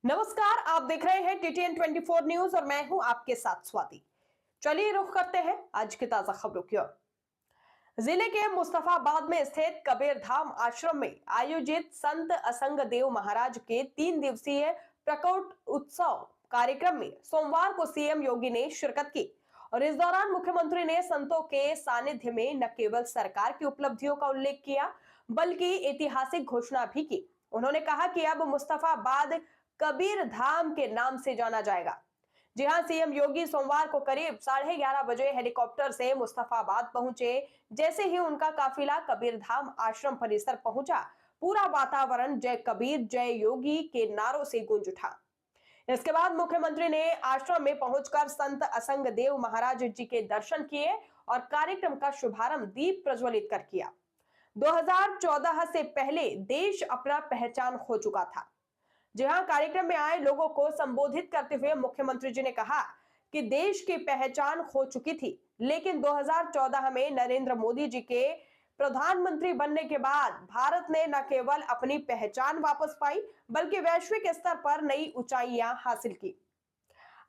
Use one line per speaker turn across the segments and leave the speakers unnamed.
नमस्कार, आप देख रहे हैं टीटीएन 24 न्यूज और मैं हूं आपके साथ स्वाति। चलिए रुख करते हैं आज की ताजा खबरों की ओर। जिले के मुस्तफाबाद में स्थित कबीर धाम आश्रम में आयोजित संत असंग देव महाराज के 3 दिवसीय प्रकट उत्सव कार्यक्रम में सोमवार को सीएम योगी ने शिरकत की और इस दौरान मुख्यमंत्री ने संतों के सानिध्य में न केवल सरकार की उपलब्धियों का उल्लेख किया बल्कि ऐतिहासिक घोषणा भी की। उन्होंने कहा कि अब मुस्तफाबाद कबीर धाम के नाम से जाना जाएगा। जी हां, सीएम योगी सोमवार को करीब 11:30 बजे हेलीकॉप्टर से मुस्तफाबाद पहुंचे। जैसे ही उनका काफिला कबीर धाम आश्रम परिसर पहुंचा, पूरा वातावरण जय कबीर जय योगी के नारों से गूंज उठा। इसके बाद मुख्यमंत्री ने आश्रम में पहुंचकर संत असंग देव महाराज जी के दर्शन किए और कार्यक्रम का शुभारंभ दीप प्रज्वलित कर किया। 2014 से पहले देश अपना पहचान खो चुका था। जी हां, कार्यक्रम में आए लोगों को संबोधित करते हुए मुख्यमंत्री जी ने कहा कि देश की पहचान खो चुकी थी, लेकिन 2014 में नरेंद्र मोदी जी के प्रधानमंत्री बनने के बाद भारत ने न केवल अपनी पहचान वापस पाई बल्कि वैश्विक स्तर पर नई ऊंचाइयां हासिल की।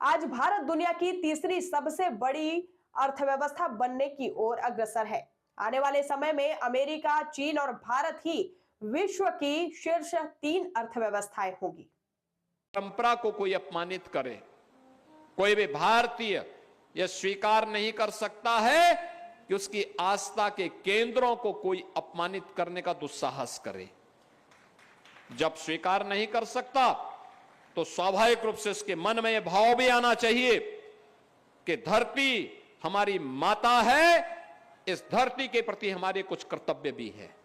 आज भारत दुनिया की तीसरी सबसे बड़ी अर्थव्यवस्था बनने की ओर अग्रसर है। आने वाले समय में अमेरिका, चीन और भारत ही विश्व की शीर्ष 3 अर्थव्यवस्थाएं होगी।
परंपरा को कोई अपमानित करे, कोई भी भारतीय यह स्वीकार नहीं कर सकता है कि उसकी आस्था के केंद्रों को कोई अपमानित करने का दुस्साहस करे। जब स्वीकार नहीं कर सकता तो स्वाभाविक रूप से उसके मन में यह भाव भी आना चाहिए कि धरती हमारी माता है, इस धरती के प्रति हमारे कुछ कर्तव्य भी है।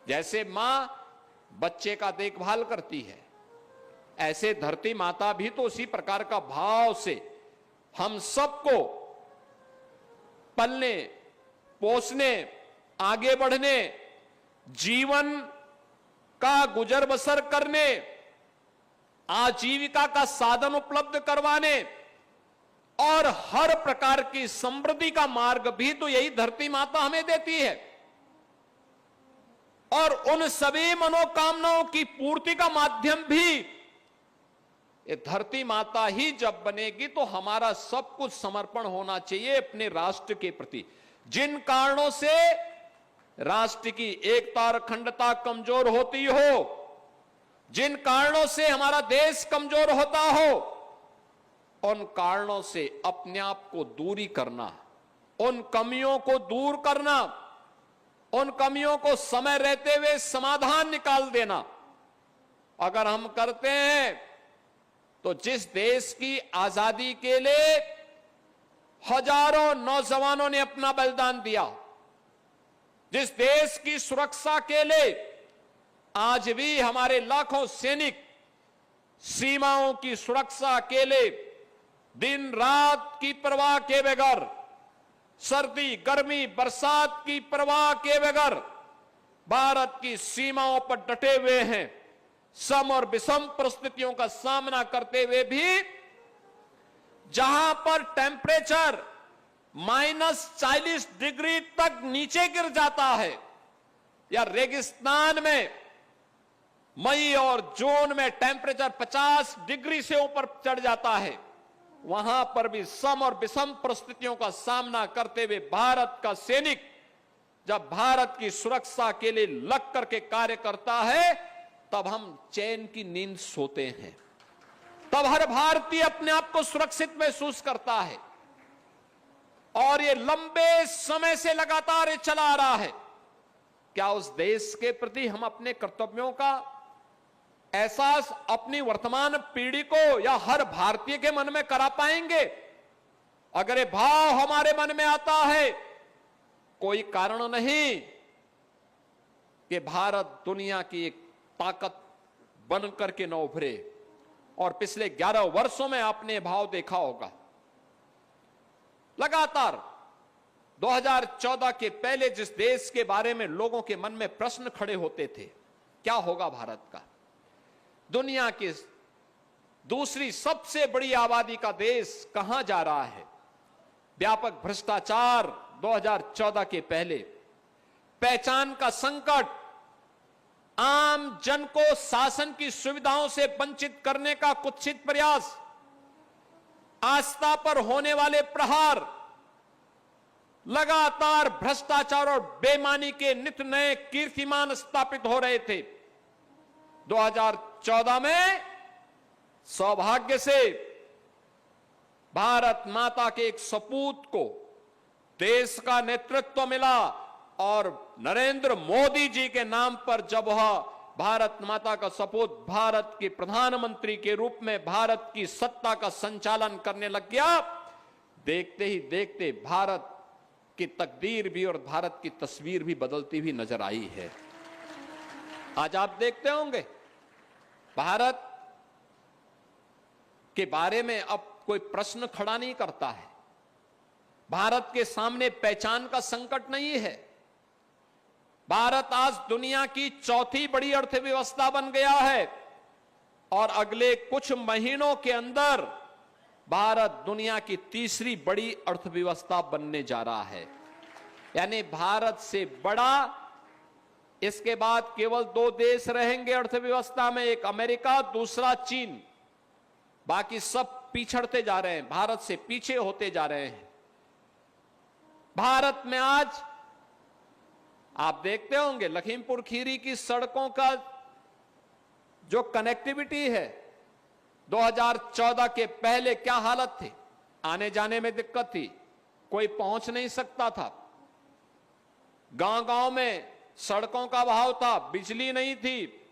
जैसे मां बच्चे का देखभाल करती है, ऐसे धरती माता भी तो उसी प्रकार का भाव से हम सबको पलने, पोसने, आगे बढ़ने, जीवन का गुजर बसर करने, आजीविका का साधन उपलब्ध करवाने और हर प्रकार की समृद्धि का मार्ग भी तो यही धरती माता हमें देती है। और उन सभी मनोकामनाओं की पूर्ति का माध्यम भी ये धरती माता ही जब बनेगी तो हमारा सब कुछ समर्पण होना चाहिए अपने राष्ट्र के प्रति। जिन कारणों से राष्ट्र की एकता और अखंडता कमजोर होती हो, जिन कारणों से हमारा देश कमजोर होता हो, उन कारणों से अपने आप को दूरी करना, उन कमियों को दूर करना, उन कमियों को समय रहते हुए समाधान निकाल देना अगर हम करते हैं तो जिस देश की आजादी के लिए हजारों नौजवानों ने अपना बलिदान दिया, जिस देश की सुरक्षा के लिए आज भी हमारे लाखों सैनिक सीमाओं की सुरक्षा के लिए दिन रात की परवाह के बगैर, सर्दी गर्मी बरसात की परवाह के बगैर भारत की सीमाओं पर डटे हुए हैं, सम और विषम परिस्थितियों का सामना करते हुए भी जहां पर टेम्परेचर -40 डिग्री तक नीचे गिर जाता है या रेगिस्तान में मई और जून में टेम्परेचर 50 डिग्री से ऊपर चढ़ जाता है, वहां पर भी सम और विषम परिस्थितियों का सामना करते हुए भारत का सैनिक जब भारत की सुरक्षा के लिए लग करके कार्य करता है तब हम चैन की नींद सोते हैं, तब हर भारतीय अपने आप को सुरक्षित महसूस करता है। और ये लंबे समय से लगातार ये चला आ रहा है। क्या उस देश के प्रति हम अपने कर्तव्यों का एहसास अपनी वर्तमान पीढ़ी को या हर भारतीय के मन में करा पाएंगे? अगर ये भाव हमारे मन में आता है, कोई कारण नहीं कि भारत दुनिया की एक ताकत बन करके न उभरे। और पिछले 11 वर्षों में आपने भाव देखा होगा, लगातार 2014 के पहले जिस देश के बारे में लोगों के मन में प्रश्न खड़े होते थे, क्या होगा भारत का, दुनिया की दूसरी सबसे बड़ी आबादी का देश कहां जा रहा है, व्यापक भ्रष्टाचार 2014 के पहले, पहचान का संकट, आम जन को शासन की सुविधाओं से वंचित करने का कुत्सित प्रयास, आस्था पर होने वाले प्रहार, लगातार भ्रष्टाचार और बेईमानी के नित नए कीर्तिमान स्थापित हो रहे थे। 2014 में सौभाग्य से भारत माता के एक सपूत को देश का नेतृत्व मिला और नरेंद्र मोदी जी के नाम पर जब वह भारत माता का सपूत भारत के प्रधानमंत्री के रूप में भारत की सत्ता का संचालन करने लग गया, देखते ही देखते भारत की तकदीर भी और भारत की तस्वीर भी बदलती हुई नजर आई है। आज आप देखते होंगे भारत के बारे में अब कोई प्रश्न खड़ा नहीं करता है। भारत के सामने पहचान का संकट नहीं है। भारत आज दुनिया की चौथी बड़ी अर्थव्यवस्था बन गया है और अगले कुछ महीनों के अंदर भारत दुनिया की तीसरी बड़ी अर्थव्यवस्था बनने जा रहा है। यानी भारत से बड़ा इसके बाद केवल दो देश रहेंगे अर्थव्यवस्था में, एक अमेरिका, दूसरा चीन। बाकी सब पिछड़ते जा रहे हैं, भारत से पीछे होते जा रहे हैं। भारत में आज आप देखते होंगे लखीमपुर खीरी की सड़कों का जो कनेक्टिविटी है 2014 के पहले क्या हालत थी। आने जाने में दिक्कत थी, कोई पहुंच नहीं सकता था। गांव-गांव में सड़कों का अभाव था, बिजली नहीं थी।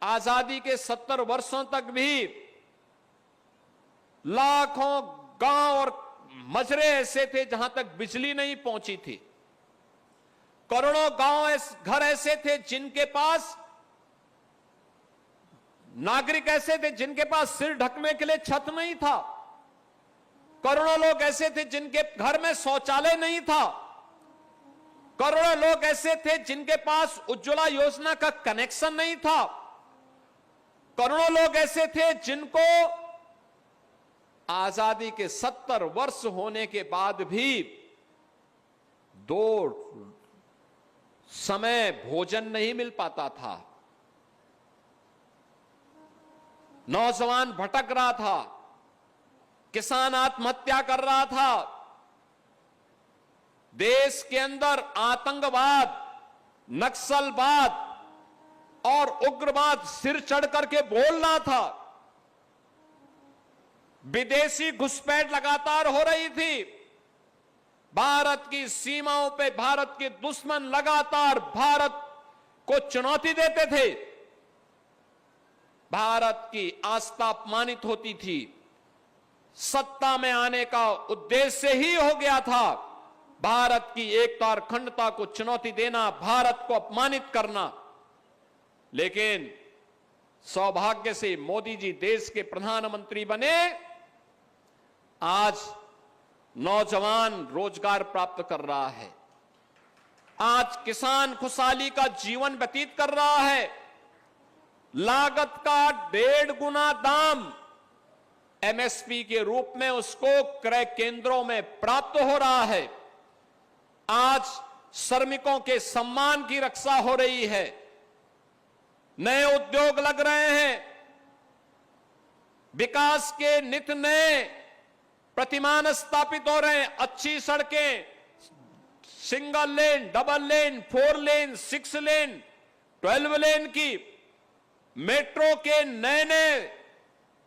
आजादी के 70 वर्षों तक भी लाखों गांव और मजरे ऐसे थे जहां तक बिजली नहीं पहुंची थी। करोड़ों गांव घर ऐसे थे जिनके पास नागरिक ऐसे थे जिनके पास सिर ढकने के लिए छत नहीं था। करोड़ों लोग ऐसे थे जिनके घर में शौचालय नहीं था। करोड़ों लोग ऐसे थे जिनके पास उज्ज्वला योजना का कनेक्शन नहीं था। करोड़ों लोग ऐसे थे जिनको आजादी के 70 वर्ष होने के बाद भी 2 समय भोजन नहीं मिल पाता था। नौजवान भटक रहा था, किसान आत्महत्या कर रहा था। देश के अंदर आतंकवाद, नक्सलवाद और उग्रवाद सिर चढ़ करके बोल रहा था। विदेशी घुसपैठ लगातार हो रही थी। भारत की सीमाओं पे भारत के दुश्मन लगातार भारत को चुनौती देते थे। भारत की आस्था अपमानित होती थी। सत्ता में आने का उद्देश्य ही हो गया था भारत की एकता और अखंडता को चुनौती देना, भारत को अपमानित करना। लेकिन सौभाग्य से मोदी जी देश के प्रधानमंत्री बने। आज नौजवान रोजगार प्राप्त कर रहा है। आज किसान खुशहाली का जीवन व्यतीत कर रहा है। लागत का 1.5 गुना दाम एमएसपी के रूप में उसको क्रय केंद्रों में प्राप्त हो रहा है। आज श्रमिकों के सम्मान की रक्षा हो रही है। नए उद्योग लग रहे हैं। विकास के नित नए प्रतिमान स्थापित हो रहे हैं। अच्छी सड़कें, सिंगल लेन, डबल लेन, 4 लेन, 6 लेन, 12 लेन की, मेट्रो के नए नए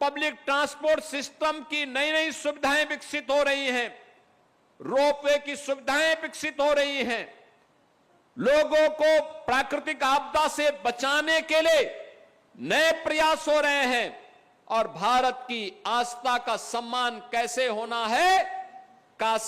पब्लिक ट्रांसपोर्ट सिस्टम की नई नई सुविधाएं विकसित हो रही हैं। रोपवे की सुविधाएं विकसित हो रही हैं। लोगों को प्राकृतिक आपदा से बचाने के लिए नए प्रयास हो रहे हैं। और भारत की आस्था का सम्मान कैसे होना है, काशी